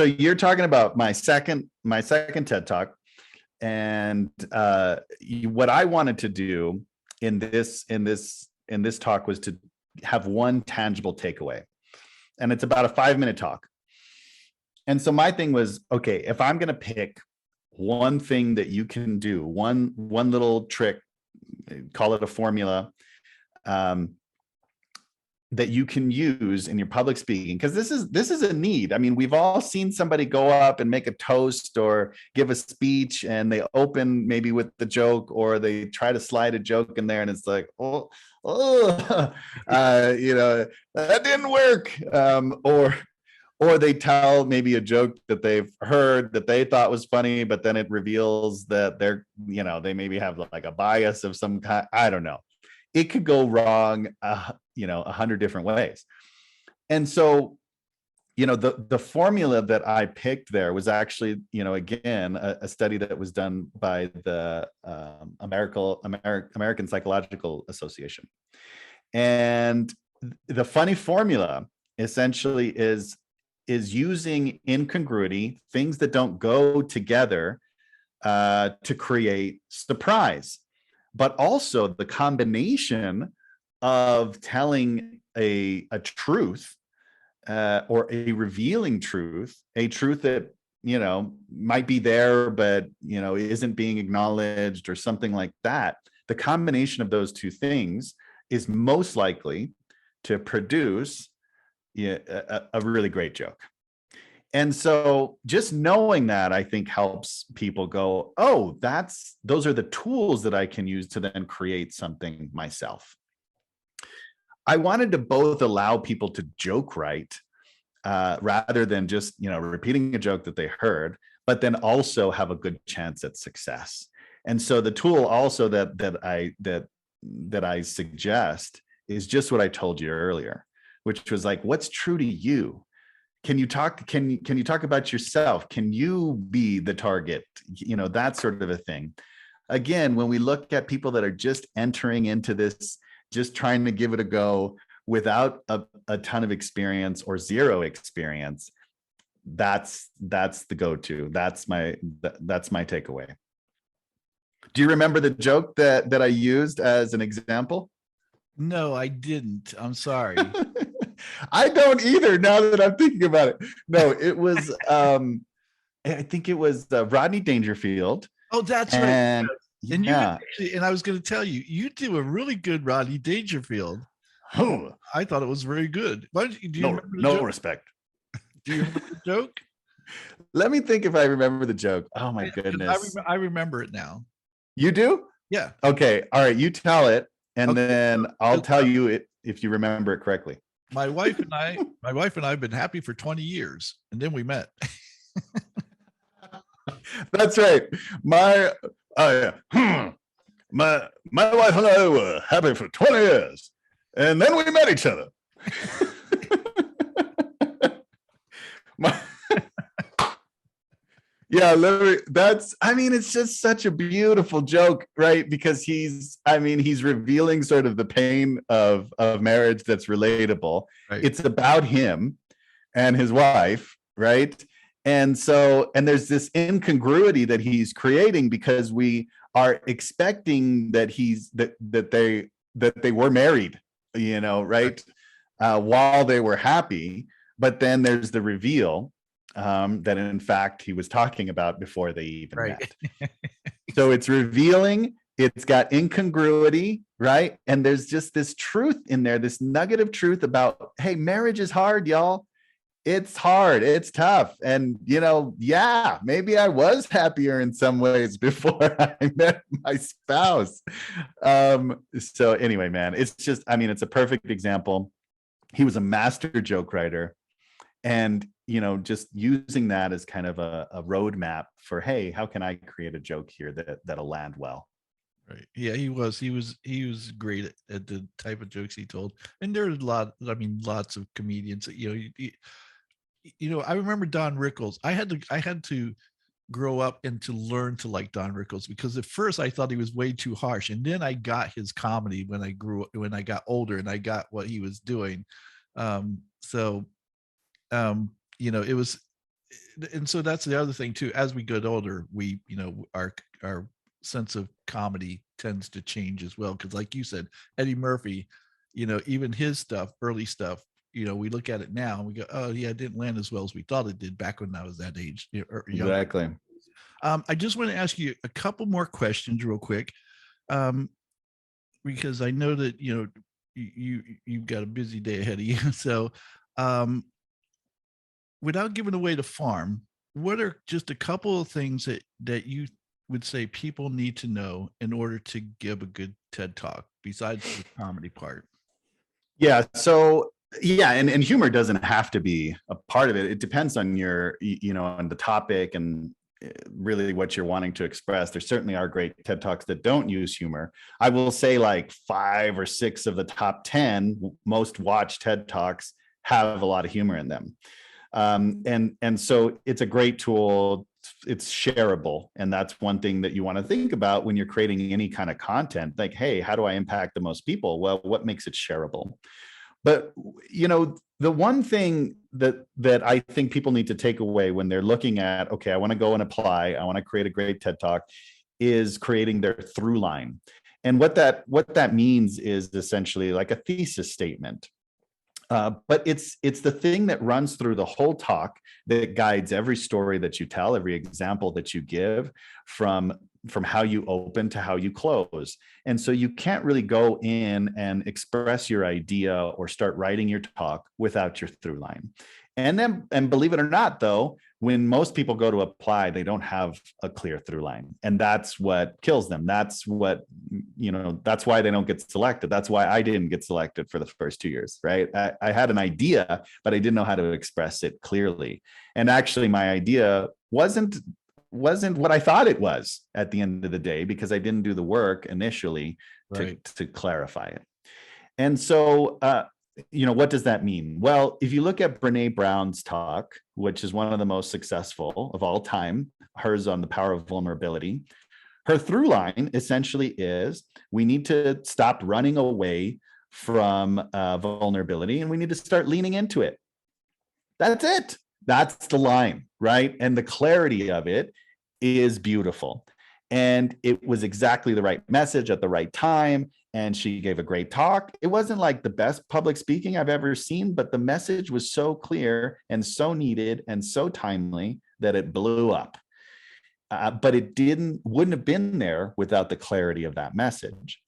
you're talking about my second TED Talk, and what I wanted to do in this talk was to have one tangible takeaway, and it's about a 5-minute talk. And so my thing was, okay, if I'm going to pick one thing that you can do, one little trick, call it a formula, that you can use in your public speaking, because this is a need. I mean, we've all seen somebody go up and make a toast or give a speech, and they open maybe with the joke, or they try to slide a joke in there, and it's like, that didn't work. Or they tell maybe a joke that they've heard that they thought was funny, but then it reveals that they maybe have like a bias of some kind. I don't know. It could go wrong, 100 different ways. And so, the formula that I picked there was actually, again, a study that was done by the American Psychological Association. And the funny formula essentially is using incongruity, things that don't go together, to create surprise. But also the combination of telling a truth, or a revealing truth, a truth that might be there but isn't being acknowledged, or something like that. The combination of those two things is most likely to produce a really great joke. And so just knowing that, I think, helps people go, oh, those are the tools that I can use to then create something myself. I wanted to both allow people to joke right, rather than just, repeating a joke that they heard, but then also have a good chance at success. And so the tool also that I suggest is just what I told you earlier, which was like, what's true to you? Can you talk about yourself? Can you be the target? That sort of a thing. Again, when we look at people that are just entering into this, just trying to give it a go without a ton of experience or zero experience, that's the go-to. That's my takeaway. Do you remember the joke that I used as an example? No, I didn't. I'm sorry. I don't either, now that I'm thinking about it. No, it was I think it was Rodney Dangerfield. Oh, that's and, right. Yeah. And I was going to tell you, you do a really good Rodney Dangerfield. I thought it was very good. Do you remember the joke? Respect. Do you remember the joke? Let me think if I remember the joke. Oh my goodness. I remember it now. You do? Yeah. Okay. All right. You tell it, and Okay. then I'll tell you it if you remember it correctly. My wife and I have been happy for 20 years, and then we met. That's right. My wife and I were happy for 20 years, And then we met each other. Yeah, literally, I mean, it's just such a beautiful joke, right? Because he's revealing sort of the pain of marriage that's relatable. Right. It's about him and his wife, right? And there's this incongruity that he's creating because we are expecting that they were married, right? While they were happy, but then there's the reveal that in fact he was talking about before they even met. So it's revealing, it's got incongruity, right? And there's just this truth in there, this nugget of truth about, hey, marriage is hard, y'all. It's hard, it's tough. And yeah, maybe I was happier in some ways before I met my spouse. So anyway, man, it's just, it's a perfect example. He was a master joke writer. And just using that as kind of a roadmap for, hey, how can I create a joke here that'll land well? Right. Yeah, he was great at the type of jokes he told. And there's lots of comedians that, I remember Don Rickles. I had to grow up and to learn to like Don Rickles, because at first I thought he was way too harsh, and then I got his comedy when I got older and I got what he was doing. It was, and so that's the other thing too. As we get older, we, our sense of comedy tends to change as well. Because, like you said, Eddie Murphy, even his stuff, early stuff, we look at it now and we go, oh yeah, it didn't land as well as we thought it did back when I was that age. Exactly. I just want to ask you a couple more questions real quick, because I know that you've got a busy day ahead of you. So, without giving away the farm, what are just a couple of things that you would say people need to know in order to give a good TED Talk besides the comedy part? Yeah. So yeah, and humor doesn't have to be a part of it. It depends on on the topic and really what you're wanting to express. There certainly are great TED Talks that don't use humor. I will say like 5 or 6 of the top 10 most watched TED Talks have a lot of humor in them. And so it's a great tool. It's shareable. And that's one thing that you want to think about when you're creating any kind of content. Like, hey, how do I impact the most people? Well, what makes it shareable? But, the one thing that I think people need to take away when they're looking at, okay, I want to go and apply, I want to create a great TED Talk, is creating their through line. And what that means is essentially like a thesis statement. But it's the thing that runs through the whole talk, that guides every story that you tell, every example that you give, from how you open to how you close. And so you can't really go in and express your idea or start writing your talk without your through line. And believe it or not, though, when most people go to apply, they don't have a clear through line. And that's what kills them. That's what, that's why they don't get selected. That's why I didn't get selected for the first 2 years, right? I had an idea, but I didn't know how to express it clearly. And actually, my idea wasn't what I thought it was at the end of the day, because I didn't do the work initially to clarify it. And so, what does that mean? Well, if you look at Brene Brown's talk, which is one of the most successful of all time, hers on the power of vulnerability, her through line essentially is, we need to stop running away from vulnerability, and we need to start leaning into it. That's it. That's the line, right? And the clarity of it is beautiful. And it was exactly the right message at the right time. And she gave a great talk. It wasn't like the best public speaking I've ever seen, but the message was so clear and so needed and so timely that it blew up. But it wouldn't have been there without the clarity of that message.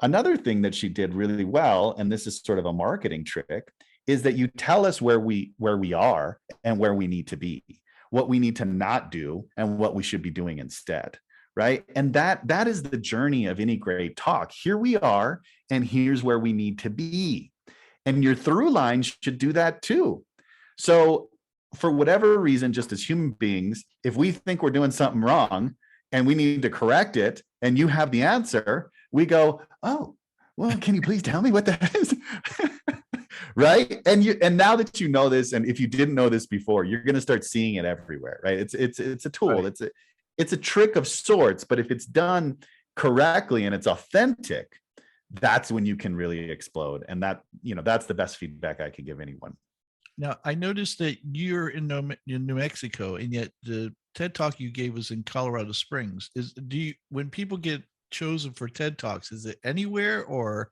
Another thing that she did really well, and this is sort of a marketing trick, is that you tell us where we are and where we need to be, what we need to not do, and what we should be doing instead. Right. And that is the journey of any great talk. Here we are, and here's where we need to be. And your through line should do that too. So for whatever reason, just as human beings, if we think we're doing something wrong and we need to correct it, and you have the answer, we go, oh, well, can you please tell me what that is? Right. And now that you know this, and if you didn't know this before, you're going to start seeing it everywhere. Right. It's a tool. Right. It's a trick of sorts, but if it's done correctly and it's authentic, that's when you can really explode. And that's the best feedback I can give anyone. Now, I noticed that you're in New Mexico, and yet the TED Talk you gave was in Colorado Springs. When people get chosen for TED Talks, is it anywhere, or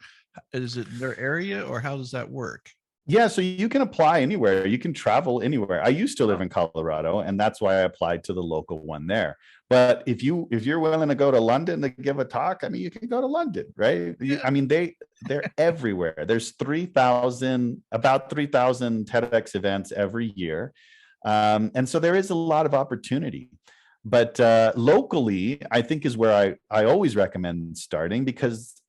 is it in their area, or how does that work? Yeah, so you can apply anywhere. You can travel anywhere. I used to live in Colorado, and that's why I applied to the local one there. But if you're willing to go to London to give a talk, I mean, you can go to London, right? Yeah. I mean, they're everywhere. There's about 3,000 TEDx events every year, and so there is a lot of opportunity. But locally, I think is where I always recommend starting, because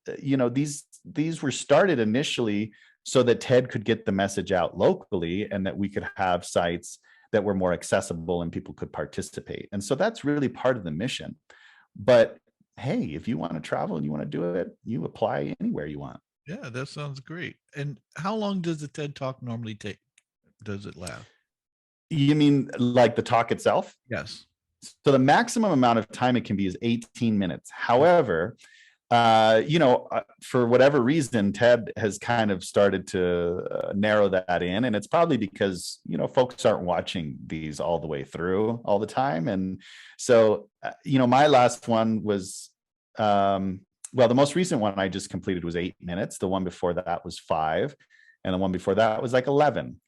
these were started initially so that TED could get the message out locally, and that we could have sites that were more accessible and people could participate. And so that's really part of the mission. But hey, if you want to travel and you want to do it, you apply anywhere you want. Yeah, that sounds great. And how long does the TED Talk normally take? Does it last? You mean like the talk itself? Yes. So the maximum amount of time it can be is 18 minutes. However, for whatever reason, TED has kind of started to narrow that in, and it's probably because folks aren't watching these all the way through all the time. And so my last one was the most recent one I just completed was 8 minutes. The one before that was 5, and the one before that was like 11.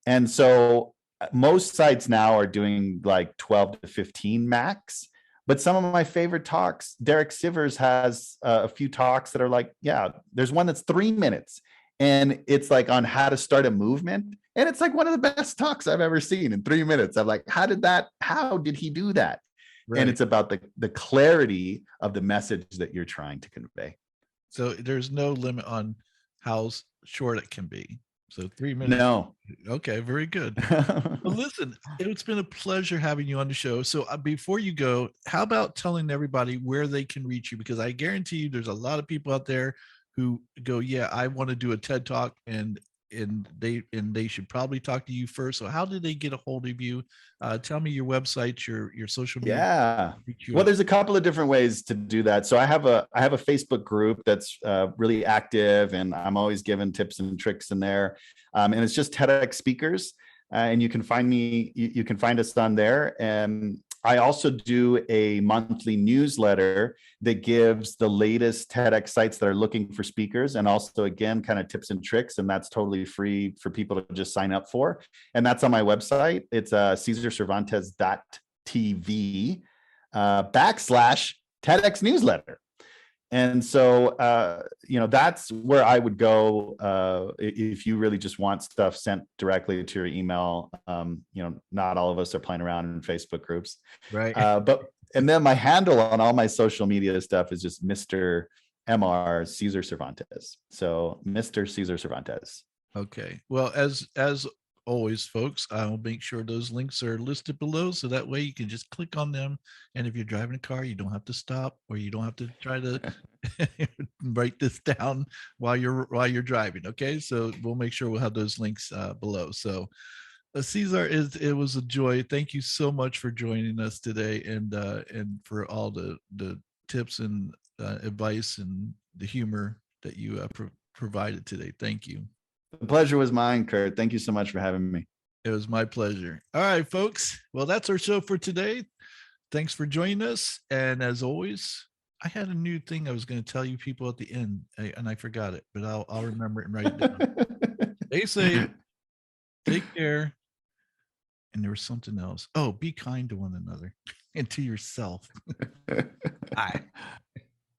And so most sites now are doing like 12 to 15 max. But some of my favorite talks, Derek Sivers has a few talks that are like, yeah, there's one that's 3 minutes, and it's like on how to start a movement. And it's like one of the best talks I've ever seen in 3 minutes. I'm like, how did he do that? Right. And it's about the clarity of the message that you're trying to convey. So there's no limit on how short it can be. So 3 minutes. No. Okay, very good. Well, listen, it's been a pleasure having you on the show. So before you go, how about telling everybody where they can reach you? Because I guarantee you there's a lot of people out there who go, yeah, I want to do a TED Talk, and they should probably talk to you first. So how did they get a hold of you? Tell me your website, your social media. Yeah. Well, there's a couple of different ways to do that. So I have a Facebook group that's really active, and I'm always giving tips and tricks in there. And it's just TEDx speakers. And you can find me, you can find us on there. And I also do a monthly newsletter that gives the latest TEDx sites that are looking for speakers, and also, again, kind of tips and tricks. And that's totally free for people to just sign up for. And that's on my website. It's CesarCervantes.tv / TEDx newsletter. And so, that's where I would go if you really just want stuff sent directly to your email. Not all of us are playing around in Facebook groups, right? And then my handle on all my social media stuff is just Mr. Mr. Cesar Cervantes. So Mr. Cesar Cervantes. Okay. Well, as always, folks, I'll make sure those links are listed below, so that way you can just click on them. And if you're driving a car, you don't have to stop, or you don't have to try to write this down while you're driving. Okay, so we'll make sure we'll have those links below. So Cesar, it was a joy. Thank you so much for joining us today, and for all the tips and advice and the humor that you provided today. Thank you. The pleasure was mine, Kurt. Thank you so much for having me. It was my pleasure. All right, folks. Well, that's our show for today. Thanks for joining us. And as always, I had a new thing I was going to tell you people at the end, and I forgot it, but I'll remember it and write it down. Stay safe. Take care. And there was something else. Oh, be kind to one another and to yourself. Bye.